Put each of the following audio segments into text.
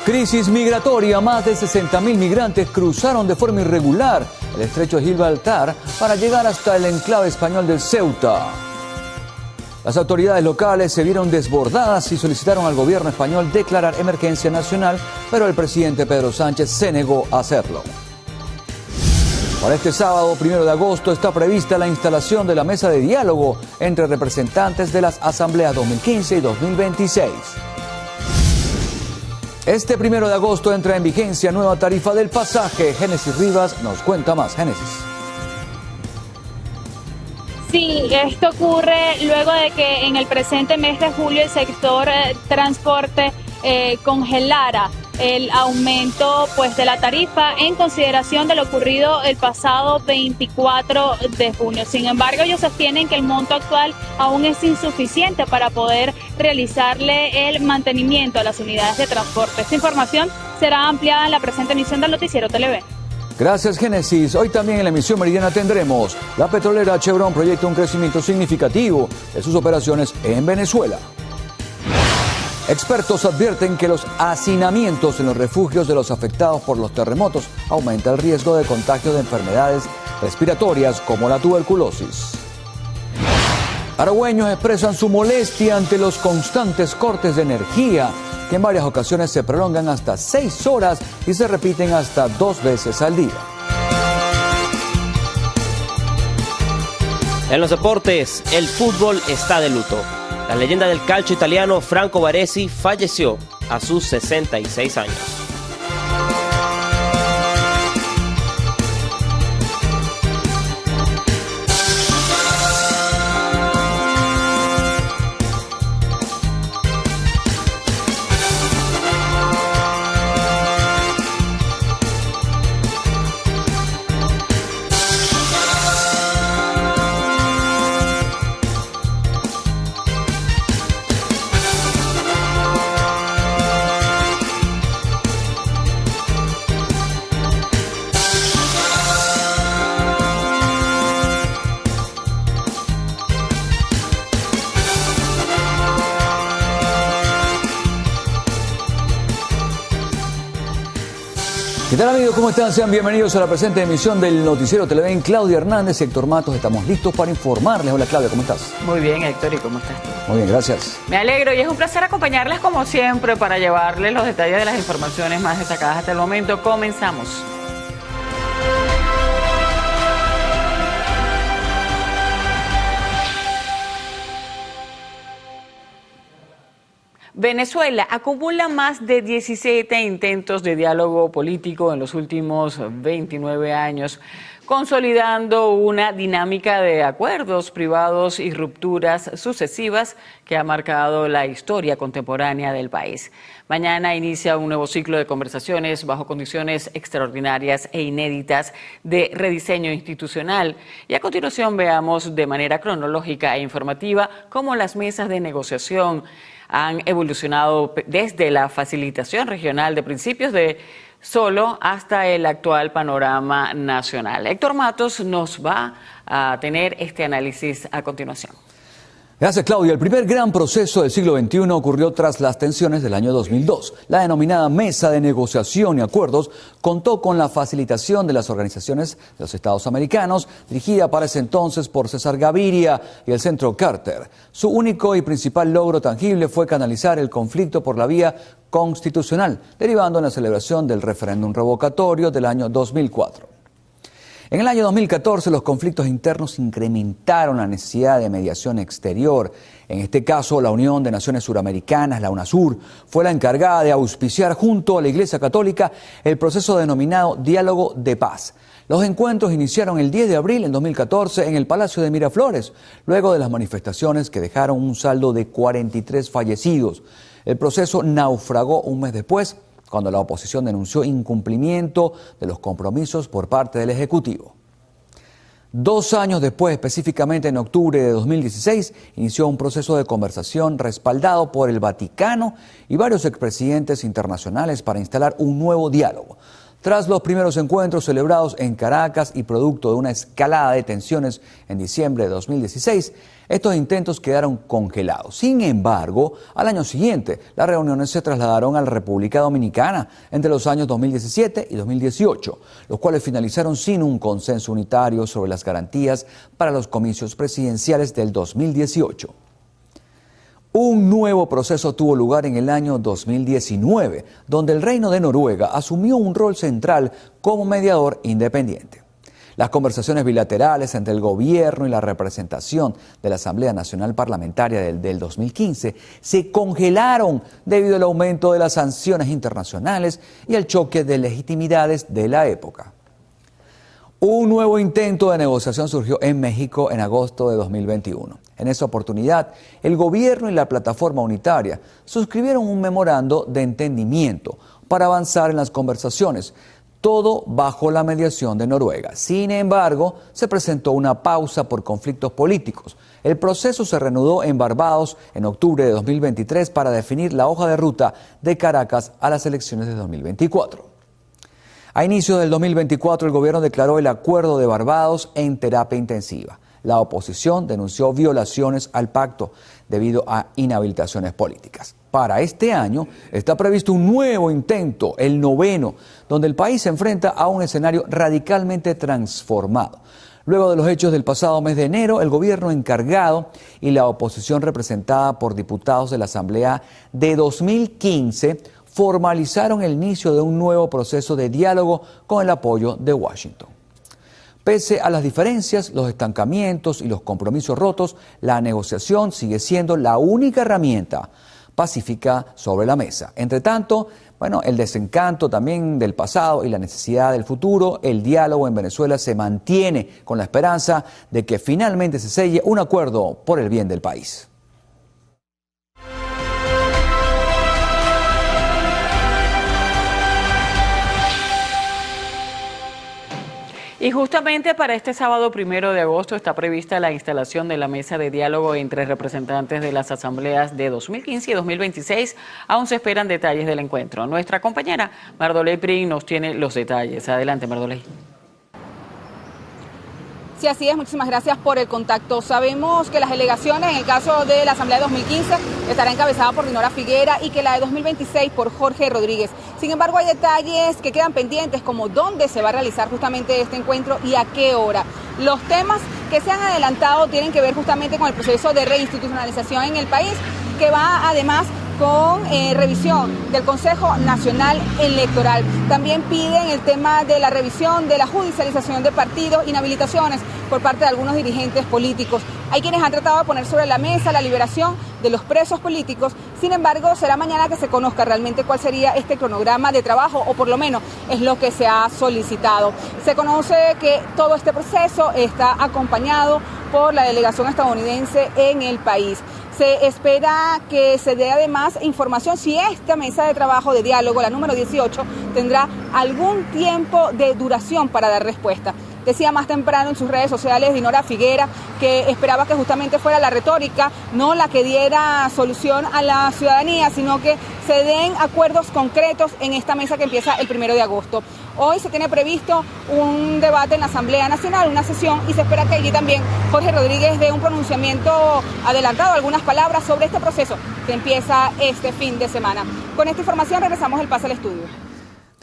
Crisis migratoria. Más de 60.000 migrantes cruzaron de forma irregular el estrecho de Gibraltar para llegar hasta el enclave español de Ceuta. Las autoridades locales se vieron desbordadas y solicitaron al gobierno español declarar emergencia nacional, pero el presidente Pedro Sánchez se negó a hacerlo. Para este sábado, 1 de agosto, está prevista la instalación de la mesa de diálogo entre representantes de las asambleas 2015 y 2026. Este 1 de agosto entra en vigencia nueva tarifa del pasaje. Génesis Rivas nos cuenta más. Génesis. Sí, esto ocurre luego de que en el presente mes de julio el sector transporte congelara el aumento de la tarifa en consideración de lo ocurrido el pasado 24 de junio. Sin embargo, ellos sostienen que el monto actual aún es insuficiente para poder realizarle el mantenimiento a las unidades de transporte. Esta información será ampliada en la presente emisión del Noticiero Televé. Gracias, Génesis. Hoy también en la emisión meridiana tendremos: la petrolera Chevron proyecta un crecimiento significativo de sus operaciones en Venezuela. Expertos advierten que los hacinamientos en los refugios de los afectados por los terremotos aumenta el riesgo de contagio de enfermedades respiratorias como la tuberculosis. Aragüeños expresan su molestia ante los constantes cortes de energía, que en varias ocasiones se prolongan hasta 6 horas y se repiten hasta 2 veces al día. En los deportes, el fútbol está de luto. La leyenda del calcio italiano Franco Baresi falleció a sus 66 años. ¿Qué tal, amigos? ¿Cómo están? Sean bienvenidos a la presente emisión del Noticiero Televen. Claudia Hernández y Héctor Matos estamos listos para informarles. Hola, Claudia, ¿cómo estás? Muy bien, Héctor, ¿y cómo estás tú? Muy bien, gracias. Me alegro y es un placer acompañarles como siempre para llevarles los detalles de las informaciones más destacadas hasta el momento. Comenzamos. Venezuela acumula más de 17 intentos de diálogo político en los últimos 29 años, consolidando una dinámica de acuerdos privados y rupturas sucesivas que ha marcado la historia contemporánea del país. Mañana inicia un nuevo ciclo de conversaciones bajo condiciones extraordinarias e inéditas de rediseño institucional. Y a continuación veamos de manera cronológica e informativa cómo las mesas de negociación han evolucionado desde la facilitación regional de principios de solo hasta el actual panorama nacional. Héctor Matos nos va a tener este análisis a continuación. Gracias, Claudia. El primer gran proceso del siglo XXI ocurrió tras las tensiones del año 2002. La denominada Mesa de Negociación y Acuerdos contó con la facilitación de las organizaciones de los Estados Americanos, dirigida para ese entonces por César Gaviria y el Centro Carter. Su único y principal logro tangible fue canalizar el conflicto por la vía constitucional, derivando en la celebración del referéndum revocatorio del año 2004. En el año 2014, los conflictos internos incrementaron la necesidad de mediación exterior. En este caso, la Unión de Naciones Suramericanas, la UNASUR, fue la encargada de auspiciar junto a la Iglesia Católica el proceso denominado Diálogo de Paz. Los encuentros iniciaron el 10 de abril en 2014 en el Palacio de Miraflores, luego de las manifestaciones que dejaron un saldo de 43 fallecidos. El proceso naufragó un mes después, cuando la oposición denunció incumplimiento de los compromisos por parte del Ejecutivo. 2 años después, específicamente en octubre de 2016, inició un proceso de conversación respaldado por el Vaticano y varios expresidentes internacionales para instalar un nuevo diálogo. Tras los primeros encuentros celebrados en Caracas y producto de una escalada de tensiones en diciembre de 2016, estos intentos quedaron congelados. Sin embargo, al año siguiente, las reuniones se trasladaron a la República Dominicana entre los años 2017 y 2018, los cuales finalizaron sin un consenso unitario sobre las garantías para los comicios presidenciales del 2018. Un nuevo proceso tuvo lugar en el año 2019, donde el Reino de Noruega asumió un rol central como mediador independiente. Las conversaciones bilaterales entre el gobierno y la representación de la Asamblea Nacional Parlamentaria del 2015 se congelaron debido al aumento de las sanciones internacionales y el choque de legitimidades de la época. Un nuevo intento de negociación surgió en México en agosto de 2021. En esa oportunidad, el gobierno y la plataforma unitaria suscribieron un memorando de entendimiento para avanzar en las conversaciones, todo bajo la mediación de Noruega. Sin embargo, se presentó una pausa por conflictos políticos. El proceso se reanudó en Barbados en octubre de 2023 para definir la hoja de ruta de Caracas a las elecciones de 2024. A inicios del 2024, el gobierno declaró el acuerdo de Barbados en terapia intensiva. La oposición denunció violaciones al pacto debido a inhabilitaciones políticas. Para este año está previsto un nuevo intento, el 9º, donde el país se enfrenta a un escenario radicalmente transformado. Luego de los hechos del pasado mes de enero, el gobierno encargado y la oposición representada por diputados de la Asamblea de 2015 formalizaron el inicio de un nuevo proceso de diálogo con el apoyo de Washington. Pese a las diferencias, los estancamientos y los compromisos rotos, la negociación sigue siendo la única herramienta pacífica sobre la mesa. Entre tanto, el desencanto también del pasado y la necesidad del futuro, el diálogo en Venezuela se mantiene con la esperanza de que finalmente se selle un acuerdo por el bien del país. Y justamente para este sábado 1 de agosto está prevista la instalación de la mesa de diálogo entre representantes de las asambleas de 2015 y 2026. Aún se esperan detalles del encuentro. Nuestra compañera Mardoley Pring nos tiene los detalles. Adelante, Mardoley. Sí, así es. Muchísimas gracias por el contacto. Sabemos que las delegaciones, en el caso de la Asamblea de 2015, estará encabezada por Dinora Figuera y que la de 2026 por Jorge Rodríguez. Sin embargo, hay detalles que quedan pendientes, como dónde se va a realizar justamente este encuentro y a qué hora. Los temas que se han adelantado tienen que ver justamente con el proceso de reinstitucionalización en el país, que va además con revisión del Consejo Nacional Electoral. También piden el tema de la revisión de la judicialización de partidos, inhabilitaciones por parte de algunos dirigentes políticos. Hay quienes han tratado de poner sobre la mesa la liberación de los presos políticos. Sin embargo, será mañana que se conozca realmente cuál sería este cronograma de trabajo, o por lo menos es lo que se ha solicitado. Se conoce que todo este proceso está acompañado por la delegación estadounidense en el país. Se espera que se dé además información si esta mesa de trabajo de diálogo, la número 18, tendrá algún tiempo de duración para dar respuesta. Decía más temprano en sus redes sociales Dinora Figuera que esperaba que justamente fuera la retórica, no la que diera solución a la ciudadanía, sino que se den acuerdos concretos en esta mesa que empieza el 1 de agosto. Hoy se tiene previsto un debate en la Asamblea Nacional, una sesión, y se espera que allí también Jorge Rodríguez dé un pronunciamiento adelantado, algunas palabras sobre este proceso que empieza este fin de semana. Con esta información regresamos el pase al estudio.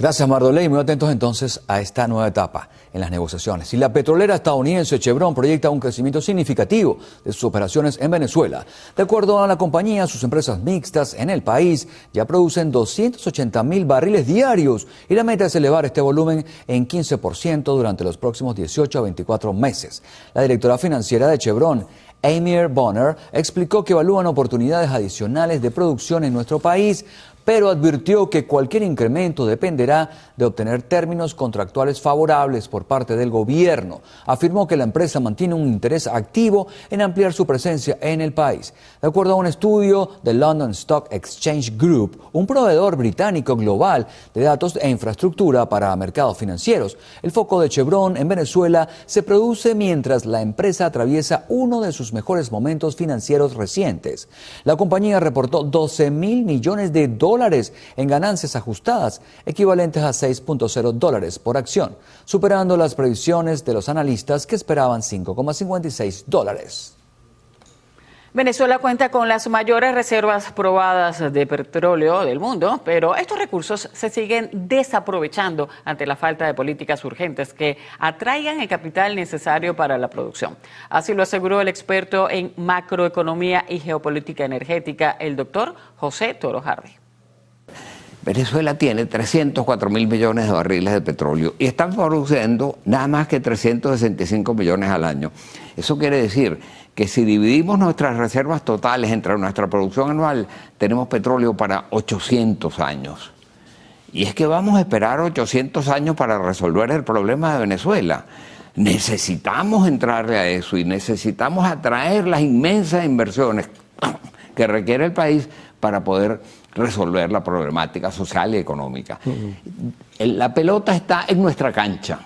Gracias, Mardoley. Muy atentos entonces a esta nueva etapa en las negociaciones. Y la petrolera estadounidense Chevron proyecta un crecimiento significativo de sus operaciones en Venezuela. De acuerdo a la compañía, sus empresas mixtas en el país ya producen 280.000 barriles diarios y la meta es elevar este volumen en 15% durante los próximos 18 a 24 meses. La directora financiera de Chevron, Amir Bonner, explicó que evalúan oportunidades adicionales de producción en nuestro país, pero advirtió que cualquier incremento dependerá de obtener términos contractuales favorables por parte del gobierno. Afirmó que la empresa mantiene un interés activo en ampliar su presencia en el país. De acuerdo a un estudio del London Stock Exchange Group, un proveedor británico global de datos e infraestructura para mercados financieros, el foco de Chevron en Venezuela se produce mientras la empresa atraviesa uno de sus mejores momentos financieros recientes. La compañía reportó $12.000 millones dólares en ganancias ajustadas, equivalentes a $6.0 por acción, superando las previsiones de los analistas que esperaban $5.56. Venezuela cuenta con las mayores reservas probadas de petróleo del mundo, pero estos recursos se siguen desaprovechando ante la falta de políticas urgentes que atraigan el capital necesario para la producción. Así lo aseguró el experto en macroeconomía y geopolítica energética, el doctor José Toro Hardy. Venezuela tiene 304 mil millones de barriles de petróleo y están produciendo nada más que 365 millones al año. Eso quiere decir que si dividimos nuestras reservas totales entre nuestra producción anual, tenemos petróleo para 800 años. Y es que vamos a esperar 800 años para resolver el problema de Venezuela. Necesitamos entrarle a eso y necesitamos atraer las inmensas inversiones que requiere el país para poder resolver la problemática social y económica. La pelota está en nuestra cancha.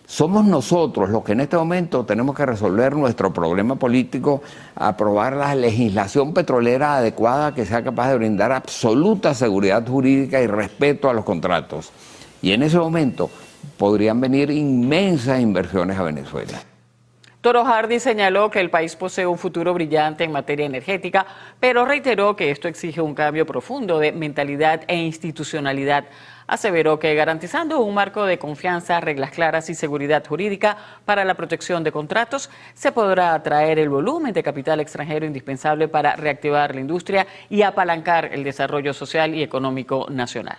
Somos nosotros los que en este momento tenemos que resolver nuestro problema político, aprobar la legislación petrolera adecuada que sea capaz de brindar absoluta seguridad jurídica y respeto a los contratos. Y en ese momento podrían venir inmensas inversiones a Venezuela. Toro Hardy señaló que el país posee un futuro brillante en materia energética, pero reiteró que esto exige un cambio profundo de mentalidad e institucionalidad. Aseveró que garantizando un marco de confianza, reglas claras y seguridad jurídica para la protección de contratos, se podrá atraer el volumen de capital extranjero indispensable para reactivar la industria y apalancar el desarrollo social y económico nacional.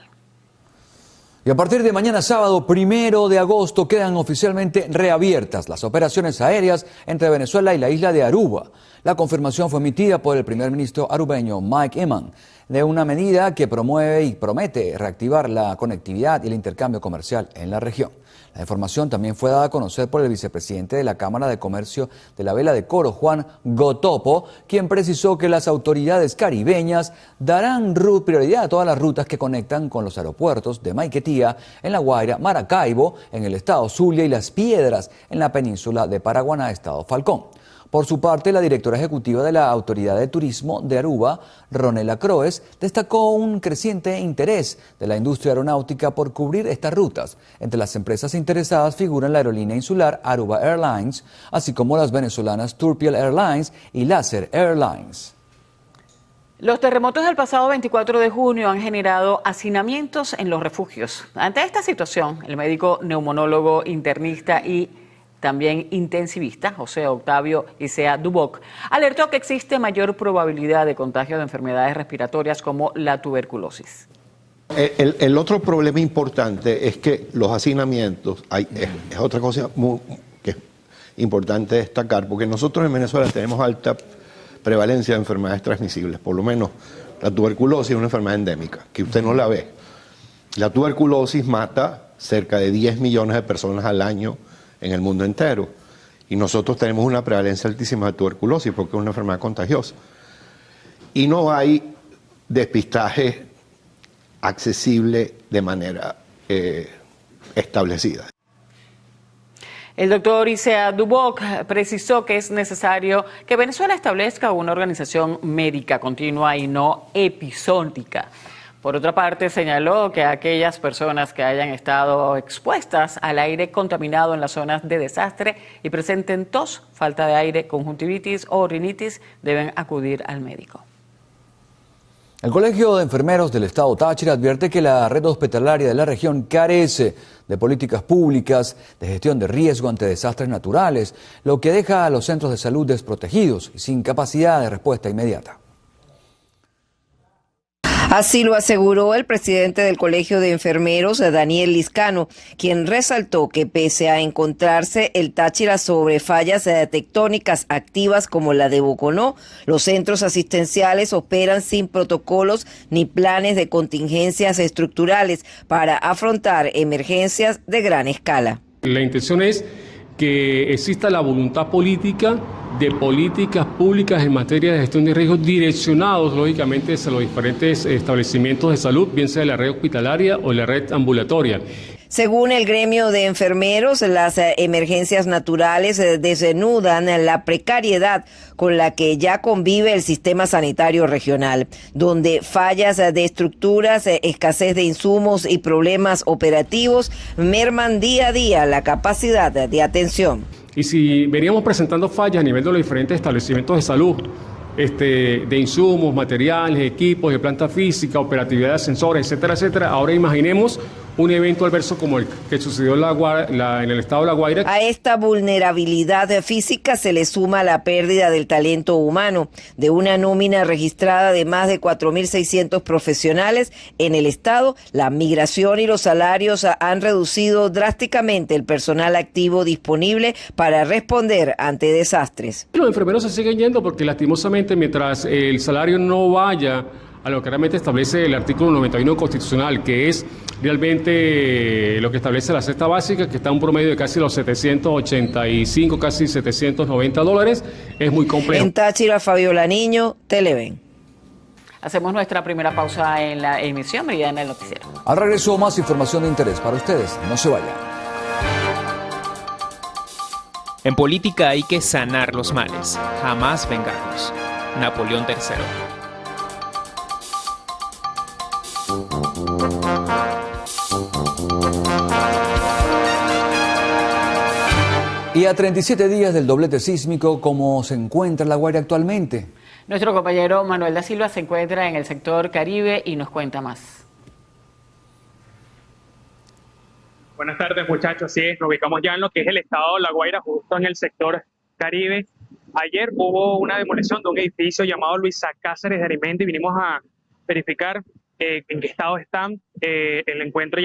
Y a partir de mañana sábado, 1 de agosto, quedan oficialmente reabiertas las operaciones aéreas entre Venezuela y la isla de Aruba. La confirmación fue emitida por el primer ministro arubeño Mike Eman, de una medida que promueve y promete reactivar la conectividad y el intercambio comercial en la región. La información también fue dada a conocer por el vicepresidente de la Cámara de Comercio de la Vela de Coro, Juan Gotopo, quien precisó que las autoridades caribeñas darán prioridad a todas las rutas que conectan con los aeropuertos de Maiquetía, en La Guaira, Maracaibo, en el estado Zulia y Las Piedras, en la península de Paraguaná, estado Falcón. Por su parte, la directora ejecutiva de la Autoridad de Turismo de Aruba, Ronela Croes, destacó un creciente interés de la industria aeronáutica por cubrir estas rutas. Entre las empresas interesadas figuran la aerolínea insular Aruba Airlines, así como las venezolanas Turpial Airlines y Láser Airlines. Los terremotos del pasado 24 de junio han generado hacinamientos en los refugios. Ante esta situación, el médico neumonólogo internista y también intensivista, José Octavio Isea Duboc, alertó que existe mayor probabilidad de contagio de enfermedades respiratorias como la tuberculosis. El otro problema importante es que los hacinamientos, es otra cosa que es importante destacar, porque nosotros en Venezuela tenemos alta prevalencia de enfermedades transmisibles, por lo menos la tuberculosis es una enfermedad endémica, que usted no la ve. La tuberculosis mata cerca de 10 millones de personas al año en el mundo entero. Y nosotros tenemos una prevalencia altísima de tuberculosis porque es una enfermedad contagiosa. Y no hay despistaje accesible de manera establecida. El doctor Isea Duboc precisó que es necesario que Venezuela establezca una organización médica continua y no episódica. Por otra parte, señaló que aquellas personas que hayan estado expuestas al aire contaminado en las zonas de desastre y presenten tos, falta de aire, conjuntivitis o rinitis deben acudir al médico. El Colegio de Enfermeros del Estado Táchira advierte que la red hospitalaria de la región carece de políticas públicas de gestión de riesgo ante desastres naturales, lo que deja a los centros de salud desprotegidos y sin capacidad de respuesta inmediata. Así lo aseguró el presidente del Colegio de Enfermeros, Daniel Liscano, quien resaltó que pese a encontrarse el Táchira sobre fallas tectónicas activas como la de Boconó, los centros asistenciales operan sin protocolos ni planes de contingencias estructurales para afrontar emergencias de gran escala. La intención es que exista la voluntad política de políticas públicas en materia de gestión de riesgos direccionados, lógicamente, a los diferentes establecimientos de salud, bien sea de la red hospitalaria o la red ambulatoria. Según el gremio de enfermeros, las emergencias naturales desnudan la precariedad con la que ya convive el sistema sanitario regional, donde fallas de estructuras, escasez de insumos y problemas operativos merman día a día la capacidad de atención. Y si veníamos presentando fallas a nivel de los diferentes establecimientos de salud, de insumos, materiales, equipos, de planta física, operatividad de ascensores, etcétera, etcétera, ahora imaginemos un evento adverso como el que sucedió en el estado de La Guaira. A esta vulnerabilidad física se le suma la pérdida del talento humano. De una nómina registrada de más de 4.600 profesionales en el estado, la migración y los salarios han reducido drásticamente el personal activo disponible para responder ante desastres. Los enfermeros se siguen yendo porque lastimosamente mientras el salario no vaya a lo que realmente establece el artículo 91 constitucional, que es realmente lo que establece la cesta básica, que está en un promedio de casi los 785, casi $790, es muy complejo. En Táchira, Fabiola Niño, Televen. Hacemos nuestra primera pausa en la emisión meridiana del noticiero. Al regreso, más información de interés para ustedes. No se vayan. En política hay que sanar los males, jamás vengarlos. Napoleón III. Y a 37 días del doblete sísmico, ¿cómo se encuentra La Guaira actualmente? Nuestro compañero Manuel da Silva se encuentra en el sector Caribe y nos cuenta más. Buenas tardes, muchachos. Sí, nos ubicamos ya en lo que es el estado de La Guaira, justo en el sector Caribe. Ayer hubo una demolición de un edificio llamado Luisa Cáceres de Arimendi. Vinimos a verificar en qué estado están. El encuentro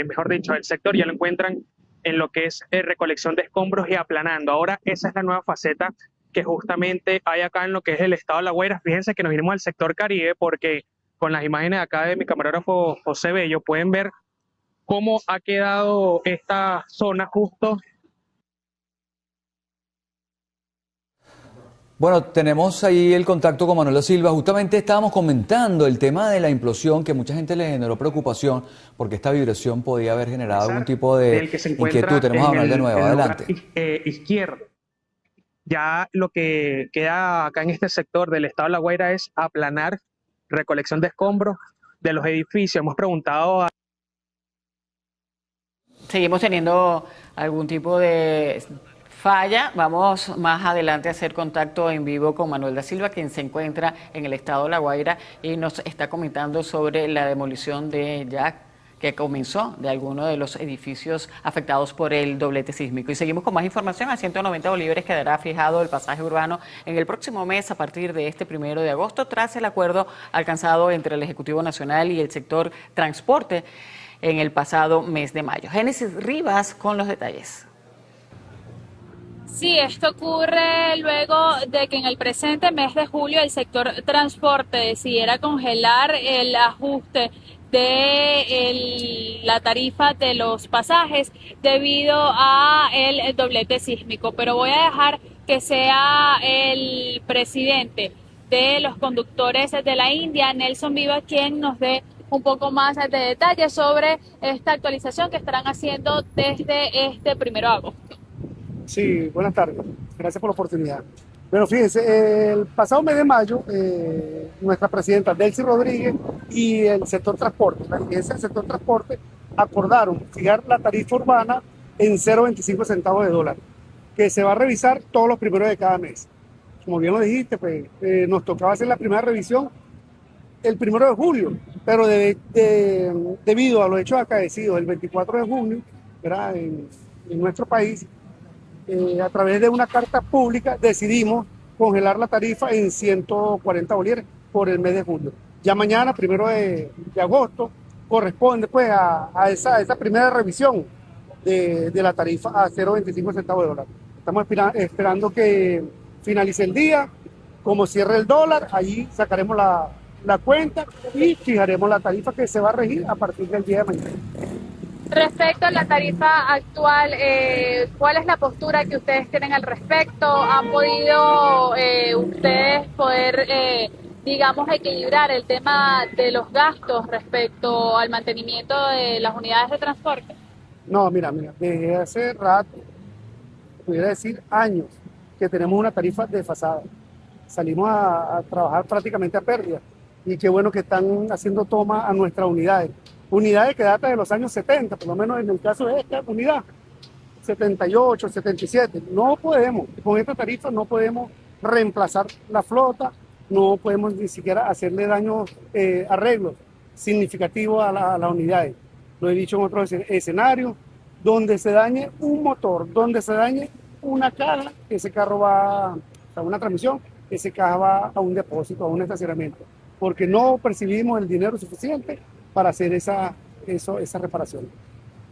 mejor dicho, el sector ya lo encuentran en lo que es recolección de escombros y aplanando. Ahora esa es la nueva faceta que justamente hay acá en lo que es el estado de La Guaira. Fíjense que nos vinimos al sector Caribe porque con las imágenes acá de mi camarógrafo José Bello pueden ver cómo ha quedado esta zona justo. Bueno, tenemos ahí el contacto con Manuel da Silva. Justamente estábamos comentando el tema de la implosión, que mucha gente le generó preocupación porque esta vibración podía haber generado algún tipo de inquietud. Tenemos a Manuel de nuevo, adelante. Izquierdo. Ya lo que queda acá en este sector del estado de La Guaira es aplanar, recolección de escombros de los edificios. Hemos preguntado a... Seguimos teniendo algún tipo de falla. Vamos más adelante a hacer contacto en vivo con Manuel da Silva, quien se encuentra en el estado de La Guaira y nos está comentando sobre la demolición que comenzó de algunos de los edificios afectados por el doblete sísmico. Y seguimos con más información. A 190 bolívares quedará fijado el pasaje urbano en el próximo mes a partir de este 1 de agosto, tras el acuerdo alcanzado entre el Ejecutivo Nacional y el sector transporte en el pasado mes de mayo. Génesis Rivas con los detalles. Sí, esto ocurre luego de que en el presente mes de julio el sector transporte decidiera congelar el ajuste de la tarifa de los pasajes debido a el doblete sísmico. Pero voy a dejar que sea el presidente de los conductores de la India, Nelson Viva, quien nos dé un poco más de detalles sobre esta actualización que estarán haciendo desde este 1 de agosto. Sí, buenas tardes. Gracias por la oportunidad. Bueno, fíjense, el pasado mes de mayo, nuestra presidenta Delcy Rodríguez y el sector transporte, la dirigencia del sector transporte, acordaron fijar la tarifa urbana en 0.25 centavos de dólar, que se va a revisar todos los primeros de cada mes. Como bien lo dijiste, pues, nos tocaba hacer la primera revisión el 1 de julio, pero debido a los hechos acaecidos el 24 de junio, ¿verdad? En nuestro país, a través de una carta pública decidimos congelar la tarifa en 140 bolívares por el mes de julio. Ya mañana, 1 de agosto, corresponde pues a esa primera revisión de la tarifa a 0.25 centavos de dólar. Estamos esperando que finalice el día, como cierre el dólar, ahí sacaremos la cuenta y fijaremos la tarifa que se va a regir a partir del día de mañana. Respecto a la tarifa actual, ¿cuál es la postura que ustedes tienen al respecto? ¿Han podido ustedes poder, digamos, equilibrar el tema de los gastos respecto al mantenimiento de las unidades de transporte? No, mira, desde hace rato, pudiera decir años, que tenemos una tarifa desfasada. Salimos a trabajar prácticamente a pérdida. Y qué bueno que están haciendo toma a nuestras unidades. Unidades que datan de los años 70, por lo menos en el caso de esta unidad, 78, 77. No podemos, con esta tarifa no podemos reemplazar la flota, no podemos ni siquiera hacerle daños, arreglos significativos a las unidades. Lo he dicho en otros escenarios, donde se dañe un motor, donde se dañe una caja, ese carro va a una transmisión, ese caja va a un depósito, a un estacionamiento, porque no percibimos el dinero suficiente para hacer esa reparación.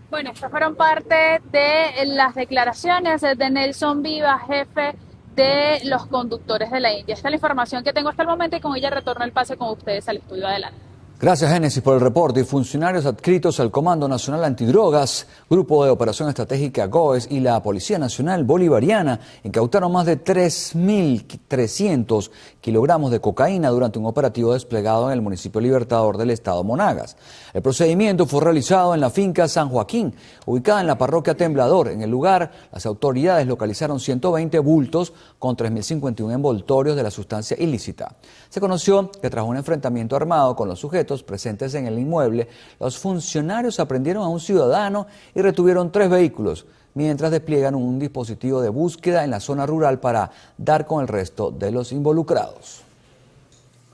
Bueno, estas fueron parte de las declaraciones de Nelson Vivas, jefe de los conductores de la India. Esta es la información que tengo hasta el momento y con ella retorno el pase con ustedes al estudio. Adelante. Gracias, Génesis, por el reporte. Y funcionarios adscritos al Comando Nacional Antidrogas, Grupo de Operación Estratégica GOES y la Policía Nacional Bolivariana incautaron más de 3.300 kilogramos de cocaína durante un operativo desplegado en el municipio Libertador del estado Monagas. El procedimiento fue realizado en la finca San Joaquín, ubicada en la parroquia Temblador. En el lugar, las autoridades localizaron 120 bultos con 3.051 envoltorios de la sustancia ilícita. Se conoció que tras un enfrentamiento armado con los sujetos presentes en el inmueble, los funcionarios aprendieron a un ciudadano y retuvieron 3 vehículos, mientras despliegan un dispositivo de búsqueda en la zona rural para dar con el resto de los involucrados.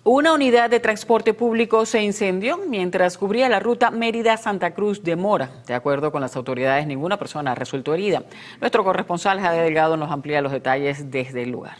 Una unidad de transporte público se incendió mientras cubría la ruta Mérida-Santa Cruz de Mora. De acuerdo con las autoridades, ninguna persona resultó herida. Nuestro corresponsal Jade Delgado nos amplía los detalles desde el lugar.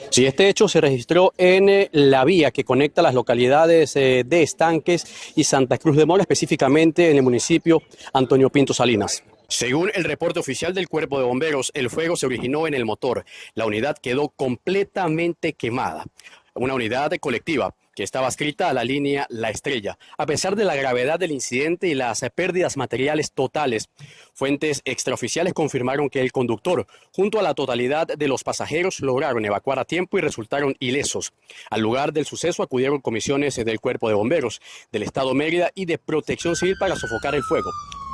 Sí, este hecho se registró en la vía que conecta las localidades de Estanques y Santa Cruz de Mora, específicamente en el municipio Antonio Pinto Salinas. Según el reporte oficial del Cuerpo de Bomberos, el fuego se originó en el motor. La unidad quedó completamente quemada. Una unidad colectiva que estaba adscrita a la línea La Estrella. A pesar de la gravedad del incidente y las pérdidas materiales totales, fuentes extraoficiales confirmaron que el conductor, junto a la totalidad de los pasajeros, lograron evacuar a tiempo y resultaron ilesos. Al lugar del suceso acudieron comisiones del Cuerpo de Bomberos, del Estado Mérida y de Protección Civil para sofocar el fuego,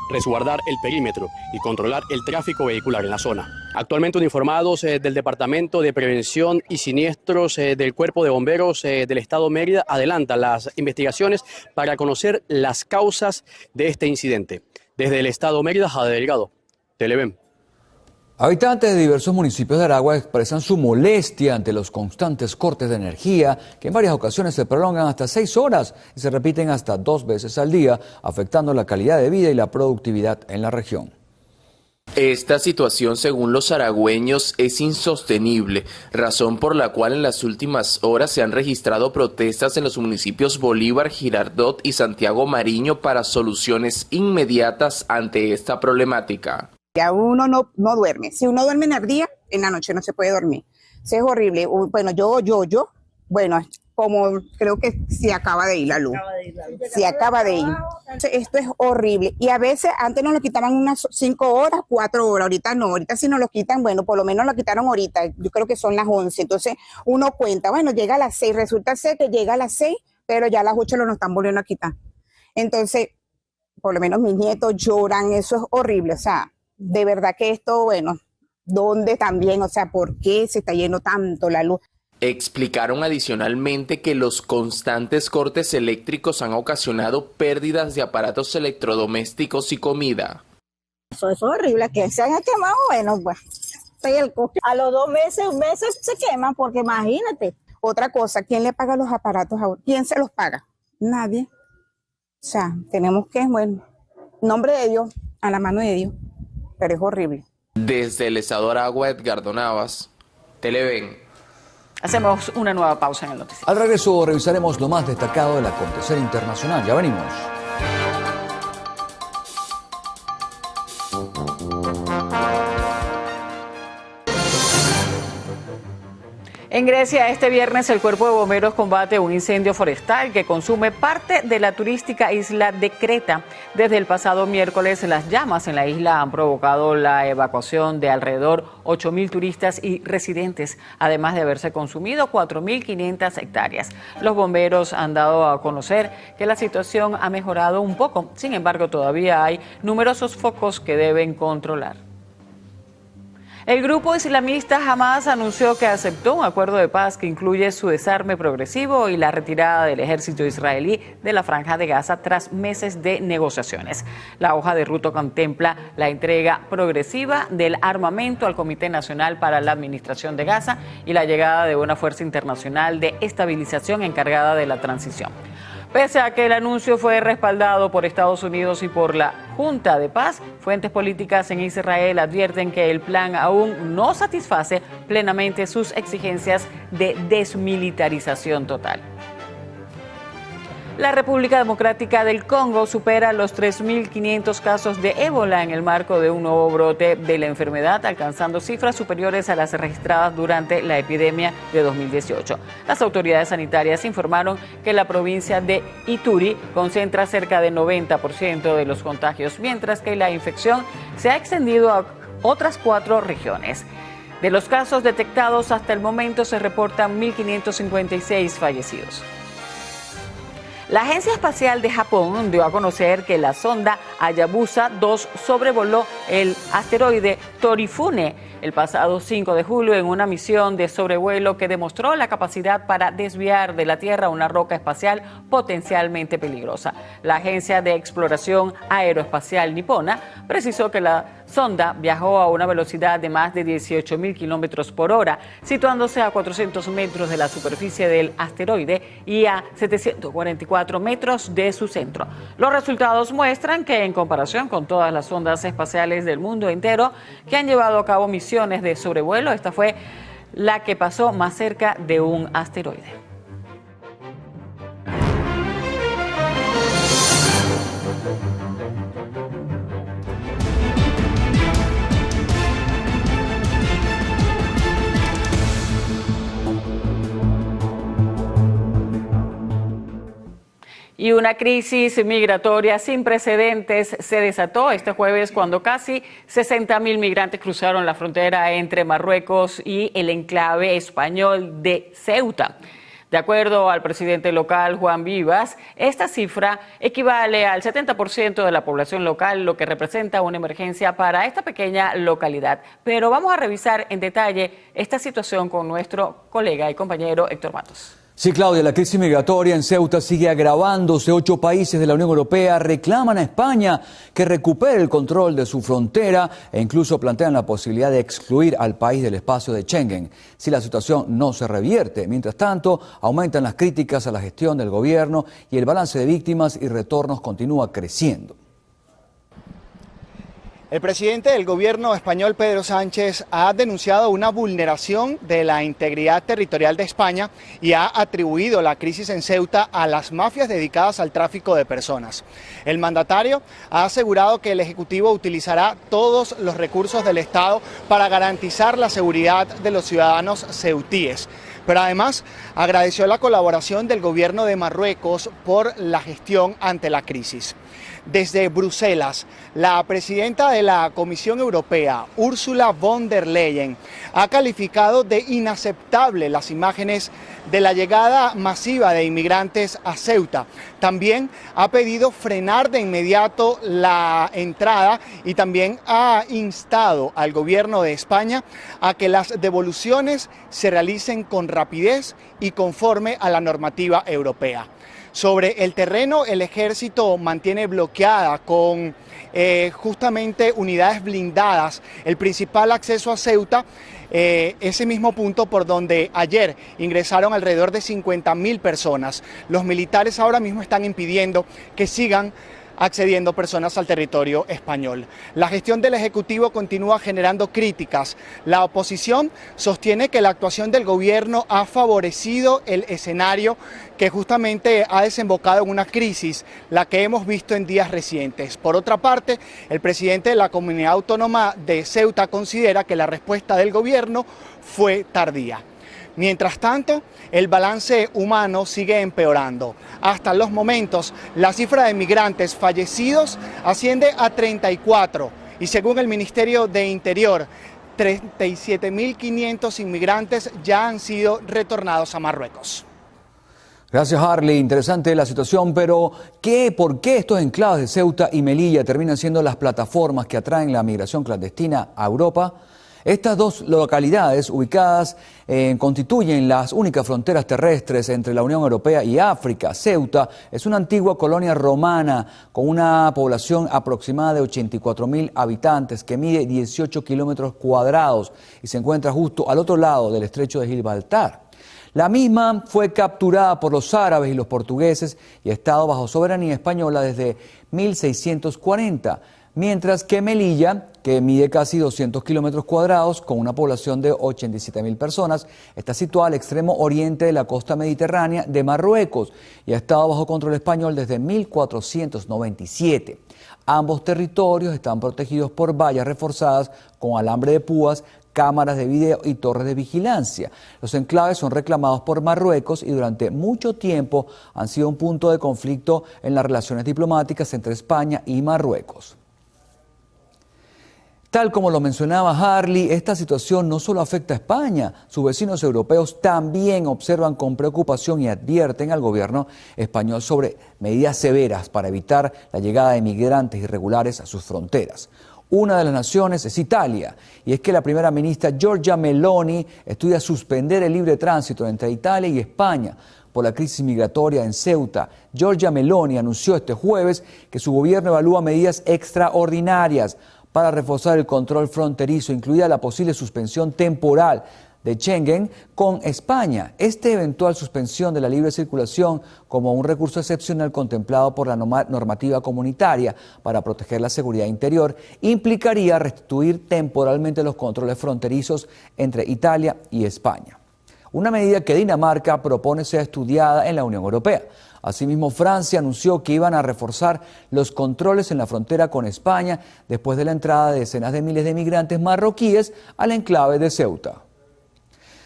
resguardar el perímetro y controlar el tráfico vehicular en la zona. Actualmente uniformados del Departamento de Prevención y Siniestros del Cuerpo de Bomberos del Estado Mérida adelantan las investigaciones para conocer las causas de este incidente. Desde el Estado Mérida, Jade Delgado, Televen. Habitantes de diversos municipios de Aragua expresan su molestia ante los constantes cortes de energía que en varias ocasiones se prolongan hasta 6 horas y se repiten hasta 2 veces al día, afectando la calidad de vida y la productividad en la región. Esta situación, según los aragüeños, es insostenible, razón por la cual en las últimas horas se han registrado protestas en los municipios Bolívar, Girardot y Santiago Mariño para soluciones inmediatas ante esta problemática. Ya uno no duerme. Si uno duerme en el día, en la noche no se puede dormir. Eso es horrible. Bueno, bueno, como creo que se acaba de ir la luz. Se acaba de ir. Esto es horrible. Y a veces antes nos lo quitaban unas 5 horas, 4 horas. Ahorita no. Ahorita si nos lo quitan, bueno, por lo menos lo quitaron ahorita. Yo creo que son las 11. Entonces uno cuenta, bueno, llega a las 6. Resulta ser que llega a las 6, pero ya a las 8 lo nos están volviendo a quitar. Entonces, por lo menos mis nietos lloran. Eso es horrible. O sea, de verdad que esto, bueno, ¿dónde también? O sea, ¿por qué se está yendo tanto la luz? Explicaron adicionalmente que los constantes cortes eléctricos han ocasionado pérdidas de aparatos electrodomésticos y comida. Eso es horrible, que se han quemado, bueno, pues, a los 2 meses, un mes se queman, porque imagínate. Otra cosa, ¿quién le paga los aparatos ahora? ¿Quién se los paga? Nadie. O sea, tenemos que, bueno, en nombre de Dios, a la mano de Dios. Pero es horrible. Desde el estado Aragua, Edgardo Navas, Televen. Hacemos una nueva pausa en el noticiero. Al regreso revisaremos lo más destacado del acontecer internacional. Ya venimos. En Grecia, este viernes, el Cuerpo de Bomberos combate un incendio forestal que consume parte de la turística isla de Creta. Desde el pasado miércoles, las llamas en la isla han provocado la evacuación de alrededor 8.000 turistas y residentes, además de haberse consumido 4.500 hectáreas. Los bomberos han dado a conocer que la situación ha mejorado un poco. Sin embargo, todavía hay numerosos focos que deben controlar. El grupo islamista Hamas anunció que aceptó un acuerdo de paz que incluye su desarme progresivo y la retirada del ejército israelí de la Franja de Gaza tras meses de negociaciones. La hoja de ruta contempla la entrega progresiva del armamento al Comité Nacional para la Administración de Gaza y la llegada de una fuerza internacional de estabilización encargada de la transición. Pese a que el anuncio fue respaldado por Estados Unidos y por la Junta de Paz, fuentes políticas en Israel advierten que el plan aún no satisface plenamente sus exigencias de desmilitarización total. La República Democrática del Congo supera los 3.500 casos de ébola en el marco de un nuevo brote de la enfermedad, alcanzando cifras superiores a las registradas durante la epidemia de 2018. Las autoridades sanitarias informaron que la provincia de Ituri concentra cerca del 90% de los contagios, mientras que la infección se ha extendido a otras 4 regiones. De los casos detectados hasta el momento se reportan 1.556 fallecidos. La Agencia Espacial de Japón dio a conocer que la sonda Hayabusa 2 sobrevoló el asteroide Torifune el pasado 5 de julio en una misión de sobrevuelo que demostró la capacidad para desviar de la Tierra una roca espacial potencialmente peligrosa. La Agencia de Exploración Aeroespacial Nipona precisó que la sonda viajó a una velocidad de más de 18.000 kilómetros por hora, situándose a 400 metros de la superficie del asteroide y a 744 metros de su centro. Los resultados muestran que, en comparación con todas las sondas espaciales del mundo entero que han llevado a cabo misiones de sobrevuelo, esta fue la que pasó más cerca de un asteroide. Y una crisis migratoria sin precedentes se desató este jueves cuando casi 60.000 migrantes cruzaron la frontera entre Marruecos y el enclave español de Ceuta. De acuerdo al presidente local, Juan Vivas, esta cifra equivale al 70% de la población local, lo que representa una emergencia para esta pequeña localidad. Pero vamos a revisar en detalle esta situación con nuestro colega y compañero Héctor Matos. Sí, Claudia, la crisis migratoria en Ceuta sigue agravándose. 8 países de la Unión Europea reclaman a España que recupere el control de su frontera e incluso plantean la posibilidad de excluir al país del espacio de Schengen si la situación no se revierte. Mientras tanto, aumentan las críticas a la gestión del gobierno y el balance de víctimas y retornos continúa creciendo. El presidente del gobierno español, Pedro Sánchez, ha denunciado una vulneración de la integridad territorial de España y ha atribuido la crisis en Ceuta a las mafias dedicadas al tráfico de personas. El mandatario ha asegurado que el Ejecutivo utilizará todos los recursos del Estado para garantizar la seguridad de los ciudadanos ceutíes. Pero además agradeció la colaboración del gobierno de Marruecos por la gestión ante la crisis. Desde Bruselas, la presidenta de la Comisión Europea, Ursula von der Leyen, ha calificado de inaceptable las imágenes de la llegada masiva de inmigrantes a Ceuta. También ha pedido frenar de inmediato la entrada y también ha instado al gobierno de España a que las devoluciones se realicen con rapidez y conforme a la normativa europea. Sobre el terreno, el ejército mantiene bloqueada con justamente unidades blindadas el principal acceso a Ceuta, ese mismo punto por donde ayer ingresaron alrededor de 50.000 personas. Los militares ahora mismo están impidiendo que sigan accediendo personas al territorio español. La gestión del Ejecutivo continúa generando críticas. La oposición sostiene que la actuación del gobierno ha favorecido el escenario que justamente ha desembocado en una crisis, la que hemos visto en días recientes. Por otra parte, el presidente de la Comunidad Autónoma de Ceuta considera que la respuesta del gobierno fue tardía. Mientras tanto, el balance humano sigue empeorando. Hasta los momentos, la cifra de migrantes fallecidos asciende a 34 y según el Ministerio de Interior, 37.500 inmigrantes ya han sido retornados a Marruecos. Gracias, Harley. Interesante la situación, pero ¿por qué estos enclaves de Ceuta y Melilla terminan siendo las plataformas que atraen la migración clandestina a Europa? Estas dos localidades ubicadas constituyen las únicas fronteras terrestres entre la Unión Europea y África. Ceuta es una antigua colonia romana con una población aproximada de 84.000 habitantes que mide 18 kilómetros cuadrados y se encuentra justo al otro lado del estrecho de Gibraltar. La misma fue capturada por los árabes y los portugueses y ha estado bajo soberanía española desde 1640, mientras que Melilla, que mide casi 200 kilómetros cuadrados con una población de 87.000 personas, está situada al extremo oriente de la costa mediterránea de Marruecos y ha estado bajo control español desde 1497. Ambos territorios están protegidos por vallas reforzadas con alambre de púas, cámaras de video y torres de vigilancia. Los enclaves son reclamados por Marruecos y durante mucho tiempo han sido un punto de conflicto en las relaciones diplomáticas entre España y Marruecos. Tal como lo mencionaba Harley, esta situación no solo afecta a España, sus vecinos europeos también observan con preocupación y advierten al gobierno español sobre medidas severas para evitar la llegada de migrantes irregulares a sus fronteras. Una de las naciones es Italia, y es que la primera ministra Giorgia Meloni estudia suspender el libre tránsito entre Italia y España por la crisis migratoria en Ceuta. Giorgia Meloni anunció este jueves que su gobierno evalúa medidas extraordinarias para reforzar el control fronterizo, incluida la posible suspensión temporal de Schengen con España. Esta eventual suspensión de la libre circulación como un recurso excepcional contemplado por la normativa comunitaria para proteger la seguridad interior implicaría restituir temporalmente los controles fronterizos entre Italia y España. Una medida que Dinamarca propone sea estudiada en la Unión Europea. Asimismo, Francia anunció que iban a reforzar los controles en la frontera con España después de la entrada de decenas de miles de migrantes marroquíes al enclave de Ceuta.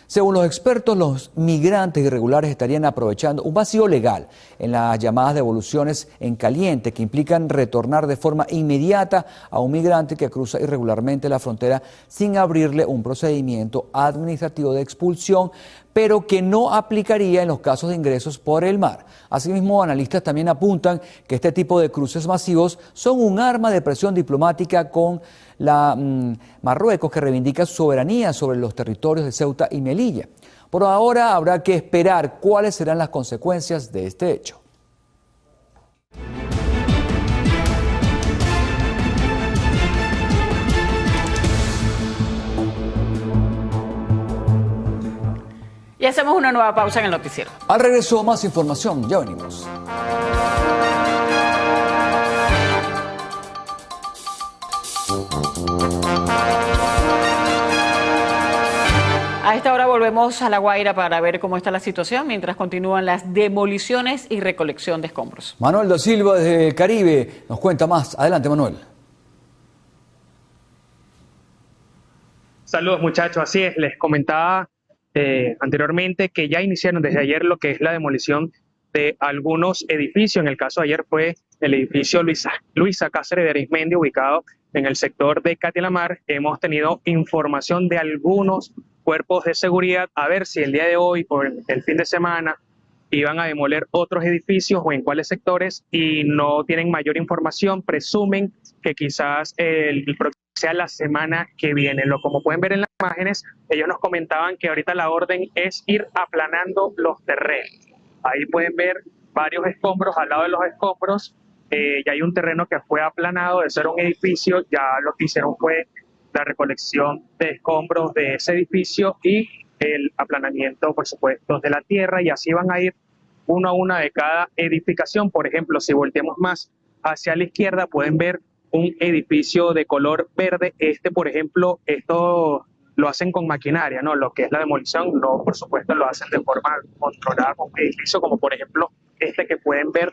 Según los expertos, los migrantes irregulares estarían aprovechando un vacío legal en las llamadas devoluciones en caliente, que implican retornar de forma inmediata a un migrante que cruza irregularmente la frontera sin abrirle un procedimiento administrativo de expulsión, pero que no aplicaría en los casos de ingresos por el mar. Asimismo, analistas también apuntan que este tipo de cruces masivos son un arma de presión diplomática con Marruecos, que reivindica su soberanía sobre los territorios de Ceuta y Melilla. Por ahora habrá que esperar cuáles serán las consecuencias de este hecho. Y hacemos una nueva pausa en el noticiero. Al regreso, más información. Ya venimos. A esta hora volvemos a La Guaira para ver cómo está la situación mientras continúan las demoliciones y recolección de escombros. Manuel da Silva desde el Caribe nos cuenta más. Adelante, Manuel. Saludos, muchachos. Así es, les comentaba anteriormente que ya iniciaron desde ayer lo que es la demolición de algunos edificios. En el caso de ayer fue el edificio Luisa Cáceres de Arismendi, ubicado en el sector de Catilamar. Hemos tenido información de algunos cuerpos de seguridad a ver si el día de hoy o el fin de semana iban a demoler otros edificios o en cuáles sectores, y no tienen mayor información. Presumen que quizás el próximo sea la semana que viene. Como pueden ver en las imágenes, ellos nos comentaban que ahorita la orden es ir aplanando los terrenos. Ahí pueden ver varios escombros. Al lado de los escombros ya hay un terreno que fue aplanado. De ser un edificio, ya lo que hicieron fue la recolección de escombros de ese edificio y el aplanamiento, por supuesto, de la tierra, y así van a ir uno a una de cada edificación. Por ejemplo, si volteamos más hacia la izquierda, pueden ver un edificio de color verde. Por ejemplo, esto lo hacen con maquinaria, ¿no? Lo que es la demolición, no, por supuesto, lo hacen de forma controlada con un edificio, como por ejemplo este que pueden ver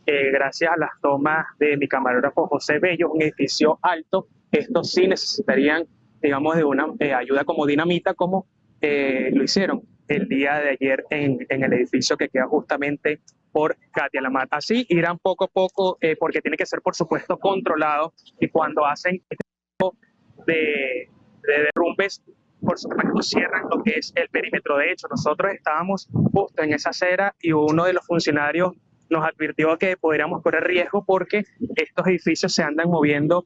gracias a las tomas de mi camarógrafo José Bello, un edificio alto. Estos sí necesitarían, digamos, de una ayuda como dinamita, como lo hicieron el día de ayer en el edificio que queda justamente por Katia Lamar. Así irán poco a poco, porque tiene que ser, por supuesto, controlado, y cuando hacen este tipo de derrumbes, por supuesto, cierran lo que es el perímetro. De hecho, nosotros estábamos justo en esa acera y uno de los funcionarios nos advirtió que podríamos correr riesgo porque estos edificios se andan moviendo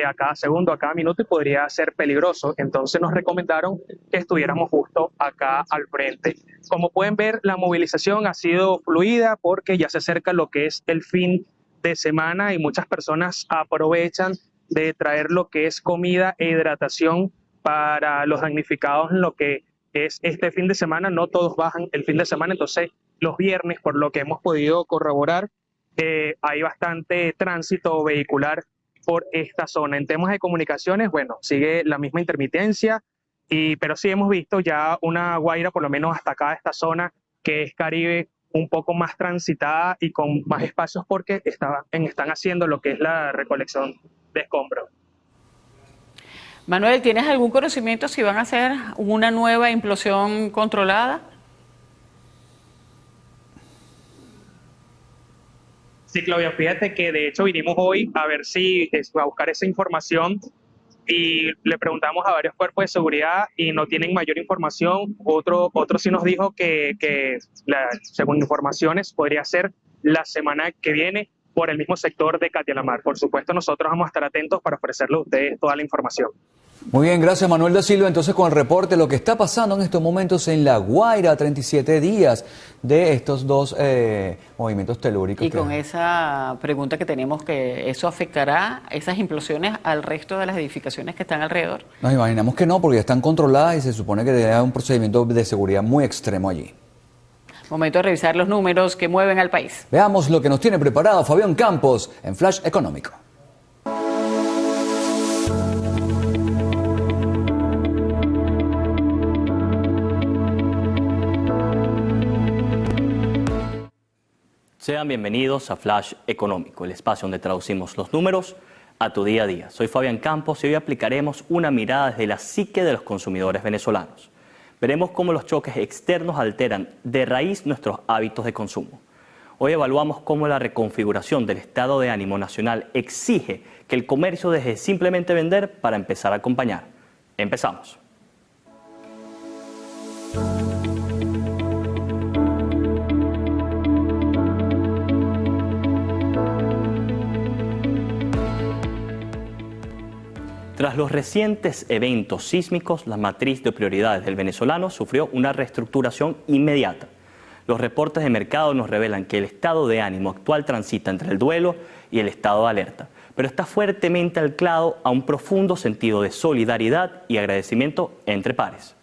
a cada segundo, a cada minuto, y podría ser peligroso. Entonces nos recomendaron que estuviéramos justo acá al frente. Como pueden ver, la movilización ha sido fluida porque ya se acerca lo que es el fin de semana y muchas personas aprovechan de traer lo que es comida e hidratación para los damnificados en lo que es este fin de semana. No todos bajan el fin de semana, entonces los viernes, por lo que hemos podido corroborar, hay bastante tránsito vehicular por esta zona. En temas de comunicaciones, bueno, sigue la misma intermitencia, pero sí hemos visto ya una Guaira, por lo menos hasta acá, esta zona que es Caribe, un poco más transitada y con más espacios porque están haciendo lo que es la recolección de escombros. Manuel, ¿tienes algún conocimiento si van a hacer una nueva implosión controlada? Sí, Claudia, fíjate que de hecho vinimos hoy a ver si a buscar esa información y le preguntamos a varios cuerpos de seguridad y no tienen mayor información. Otro sí nos dijo que según informaciones podría ser la semana que viene por el mismo sector de Katia Lamar. Por supuesto, nosotros vamos a estar atentos para ofrecerle a ustedes toda la información. Muy bien, gracias Manuel da Silva. Entonces, con el reporte de lo que está pasando en estos momentos en La Guaira, 37 días de estos dos movimientos telúricos. Y con esa pregunta que tenemos, que ¿eso afectará esas implosiones al resto de las edificaciones que están alrededor? Nos imaginamos que no, porque ya están controladas y se supone que debe haber un procedimiento de seguridad muy extremo allí. Momento de revisar los números que mueven al país. Veamos lo que nos tiene preparado Fabián Campos en Flash Económico. Sean bienvenidos a Flash Económico, el espacio donde traducimos los números a tu día a día. Soy Fabián Campos y hoy aplicaremos una mirada desde la psique de los consumidores venezolanos. Veremos cómo los choques externos alteran de raíz nuestros hábitos de consumo. Hoy evaluamos cómo la reconfiguración del estado de ánimo nacional exige que el comercio deje de simplemente vender para empezar a acompañar. Empezamos. Tras los recientes eventos sísmicos, la matriz de prioridades del venezolano sufrió una reestructuración inmediata. Los reportes de mercado nos revelan que el estado de ánimo actual transita entre el duelo y el estado de alerta, pero está fuertemente anclado a un profundo sentido de solidaridad y agradecimiento entre pares.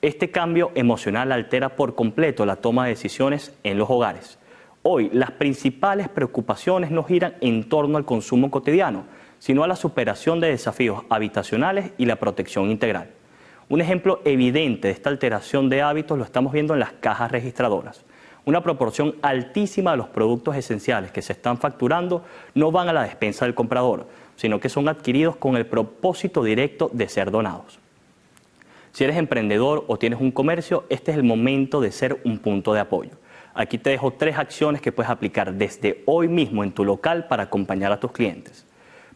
Este cambio emocional altera por completo la toma de decisiones en los hogares. Hoy, las principales preocupaciones no giran en torno al consumo cotidiano, sino a la superación de desafíos habitacionales y la protección integral. Un ejemplo evidente de esta alteración de hábitos lo estamos viendo en las cajas registradoras. Una proporción altísima de los productos esenciales que se están facturando no van a la despensa del comprador, sino que son adquiridos con el propósito directo de ser donados. Si eres emprendedor o tienes un comercio, este es el momento de ser un punto de apoyo. Aquí te dejo 3 acciones que puedes aplicar desde hoy mismo en tu local para acompañar a tus clientes.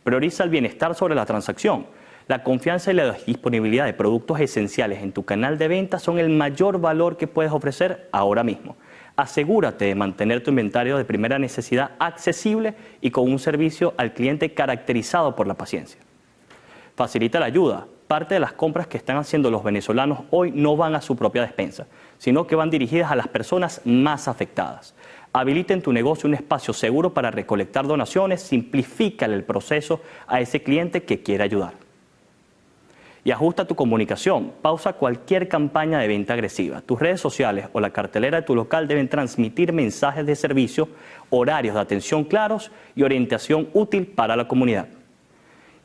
Prioriza el bienestar sobre la transacción. La confianza y la disponibilidad de productos esenciales en tu canal de venta son el mayor valor que puedes ofrecer ahora mismo. Asegúrate de mantener tu inventario de primera necesidad accesible y con un servicio al cliente caracterizado por la paciencia. Facilita la ayuda. Parte de las compras que están haciendo los venezolanos hoy no van a su propia despensa, sino que van dirigidas a las personas más afectadas. Habilita en tu negocio un espacio seguro para recolectar donaciones, simplifícale el proceso a ese cliente que quiere ayudar. Y ajusta tu comunicación, pausa cualquier campaña de venta agresiva. Tus redes sociales o la cartelera de tu local deben transmitir mensajes de servicio, horarios de atención claros y orientación útil para la comunidad.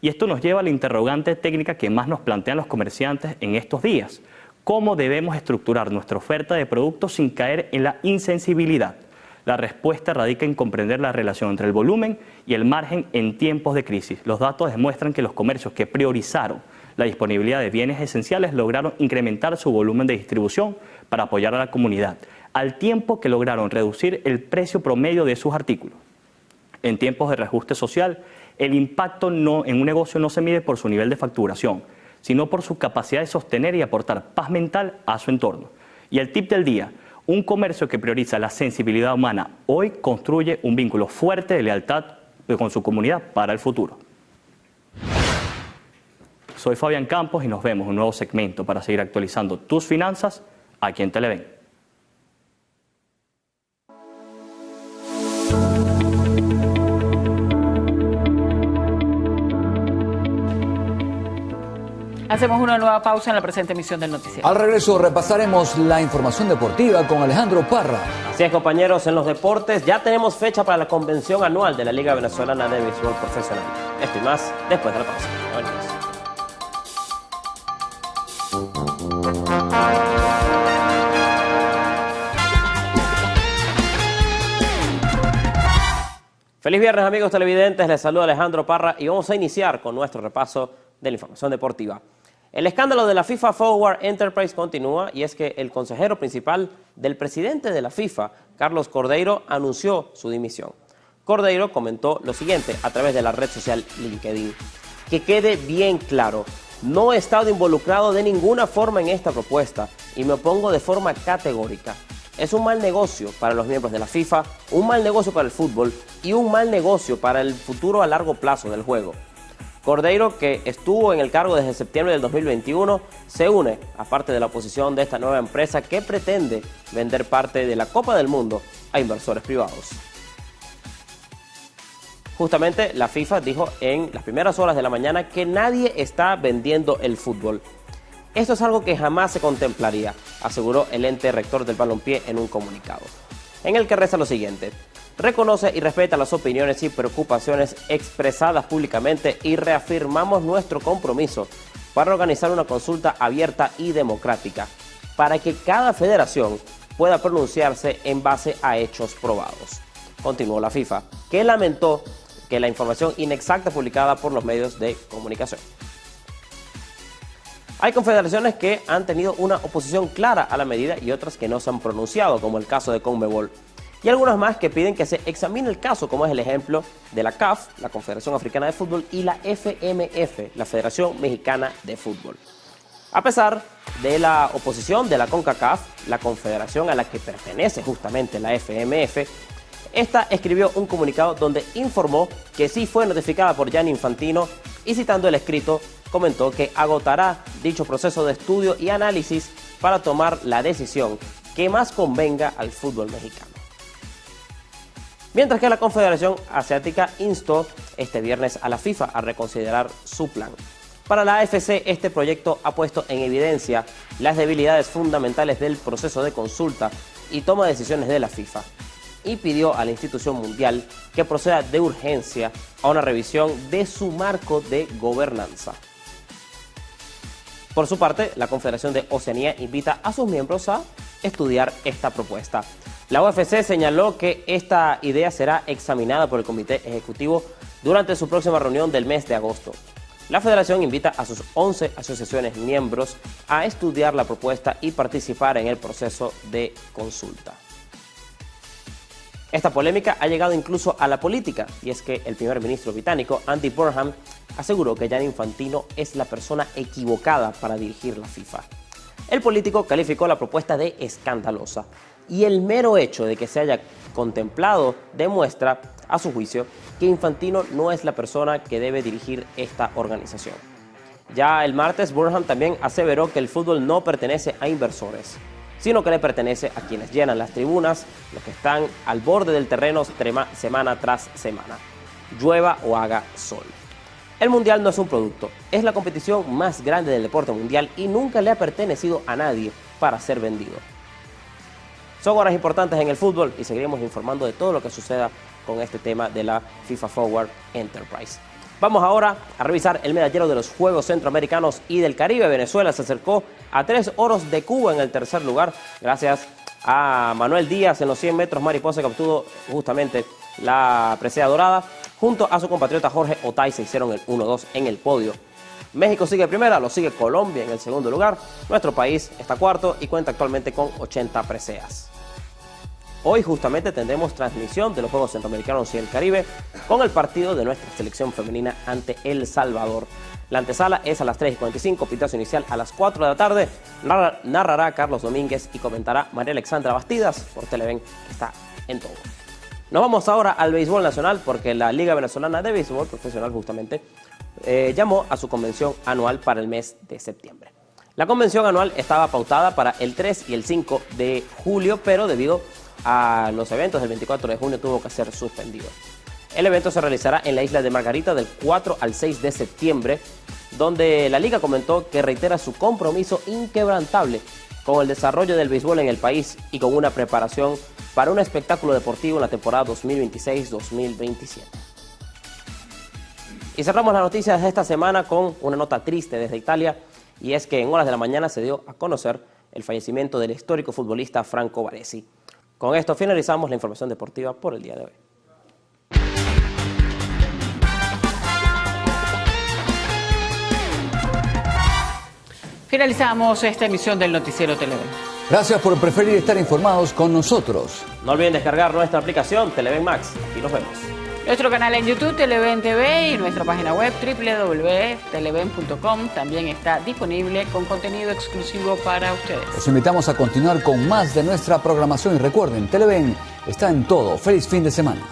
Y esto nos lleva a la interrogante técnica que más nos plantean los comerciantes en estos días. ¿Cómo debemos estructurar nuestra oferta de productos sin caer en la insensibilidad? La respuesta radica en comprender la relación entre el volumen y el margen en tiempos de crisis. Los datos demuestran que los comercios que priorizaron la disponibilidad de bienes esenciales, lograron incrementar su volumen de distribución para apoyar a la comunidad, al tiempo que lograron reducir el precio promedio de sus artículos. En tiempos de reajuste social, el impacto en un negocio no se mide por su nivel de facturación, sino por su capacidad de sostener y aportar paz mental a su entorno. Y el tip del día: un comercio que prioriza la sensibilidad humana hoy construye un vínculo fuerte de lealtad con su comunidad para el futuro. Soy Fabián Campos y nos vemos en un nuevo segmento para seguir actualizando tus finanzas aquí en Televen. Hacemos una nueva pausa en la presente emisión del noticiero. Al regreso repasaremos la información deportiva con Alejandro Parra. Así es, compañeros, en los deportes ya tenemos fecha para la convención anual de la Liga Venezolana de Béisbol Profesional. Esto y más después de la pausa. Feliz viernes, amigos televidentes, les saluda Alejandro Parra y vamos a iniciar con nuestro repaso de la información deportiva. El escándalo de la FIFA Forward Enterprise continúa, y es que el consejero principal del presidente de la FIFA, Carlos Cordeiro, anunció su dimisión. Cordeiro comentó lo siguiente a través de la red social LinkedIn: que quede bien claro, no he estado involucrado de ninguna forma en esta propuesta y me opongo de forma categórica. Es un mal negocio para los miembros de la FIFA, un mal negocio para el fútbol y un mal negocio para el futuro a largo plazo del juego. Cordeiro, que estuvo en el cargo desde septiembre del 2021, se une a parte de la oposición de esta nueva empresa que pretende vender parte de la Copa del Mundo a inversores privados. Justamente la FIFA dijo en las primeras horas de la mañana que nadie está vendiendo el fútbol. Esto es algo que jamás se contemplaría, aseguró el ente rector del balompié en un comunicado, en el que reza lo siguiente: reconoce y respeta las opiniones y preocupaciones expresadas públicamente y reafirmamos nuestro compromiso para organizar una consulta abierta y democrática para que cada federación pueda pronunciarse en base a hechos probados. Continuó la FIFA, que lamentó que la información inexacta publicada por los medios de comunicación. Hay confederaciones que han tenido una oposición clara a la medida y otras que no se han pronunciado, como el caso de CONMEBOL. Y algunas más que piden que se examine el caso, como es el ejemplo de la CAF, la Confederación Africana de Fútbol, y la FMF, la Federación Mexicana de Fútbol. A pesar de la oposición de la CONCACAF, la confederación a la que pertenece justamente la FMF, esta escribió un comunicado donde informó que sí fue notificada por Gianni Infantino y, citando el escrito, comentó que agotará dicho proceso de estudio y análisis para tomar la decisión que más convenga al fútbol mexicano. Mientras que la Confederación Asiática instó este viernes a la FIFA a reconsiderar su plan. Para la AFC, este proyecto ha puesto en evidencia las debilidades fundamentales del proceso de consulta y toma de decisiones de la FIFA, y pidió a la institución mundial que proceda de urgencia a una revisión de su marco de gobernanza. Por su parte, la Confederación de Oceanía invita a sus miembros a estudiar esta propuesta. La UFC señaló que esta idea será examinada por el Comité Ejecutivo durante su próxima reunión del mes de agosto. La federación invita a sus 11 asociaciones miembros a estudiar la propuesta y participar en el proceso de consulta. Esta polémica ha llegado incluso a la política, y es que el primer ministro británico, Andy Burnham, aseguró que Gianni Infantino es la persona equivocada para dirigir la FIFA. El político calificó la propuesta de escandalosa, y el mero hecho de que se haya contemplado demuestra, a su juicio, que Infantino no es la persona que debe dirigir esta organización. Ya el martes, Burnham también aseveró que el fútbol no pertenece a inversores, sino que le pertenece a quienes llenan las tribunas, los que están al borde del terreno semana tras semana, llueva o haga sol. El Mundial no es un producto, es la competición más grande del deporte mundial y nunca le ha pertenecido a nadie para ser vendido. Son horas importantes en el fútbol y seguiremos informando de todo lo que suceda con este tema de la FIFA Forward Enterprise. Vamos ahora a revisar el medallero de los Juegos Centroamericanos y del Caribe. Venezuela se acercó a 3 oros de Cuba en el tercer lugar, gracias a Manuel Díaz en los 100 metros mariposa, que obtuvo justamente la presea dorada. Junto a su compatriota Jorge Otay se hicieron el 1-2 en el podio. México sigue primera, lo sigue Colombia en el segundo lugar. Nuestro país está cuarto y cuenta actualmente con 80 preseas. Hoy justamente tendremos transmisión de los Juegos Centroamericanos y el Caribe con el partido de nuestra selección femenina ante El Salvador. La antesala es a las 3:45, pitazo inicial a las 4 de la tarde. Narrará Carlos Domínguez y comentará María Alexandra Bastidas por Televen, que está en todo. Nos vamos ahora al béisbol nacional porque la Liga Venezolana de Béisbol Profesional justamente llamó a su convención anual para el mes de septiembre. La convención anual estaba pautada para el 3 y el 5 de julio, pero debido a los eventos del 24 de junio tuvo que ser suspendido. El evento se realizará en la isla de Margarita del 4 al 6 de septiembre, donde la liga comentó que reitera su compromiso inquebrantable con el desarrollo del béisbol en el país y con una preparación para un espectáculo deportivo en la temporada 2026-2027. Y cerramos las noticias de esta semana con una nota triste desde Italia, y es que en horas de la mañana se dio a conocer el fallecimiento del histórico futbolista Franco Baresi. Con esto finalizamos la información deportiva por el día de hoy. Finalizamos esta emisión del Noticiero Televen. Gracias por preferir estar informados con nosotros. No olviden descargar nuestra aplicación Televen Max. Aquí nos vemos. Nuestro canal en YouTube, Televen TV, y nuestra página web, www.televen.com, también está disponible con contenido exclusivo para ustedes. Los invitamos a continuar con más de nuestra programación y recuerden, Televen está en todo. ¡Feliz fin de semana!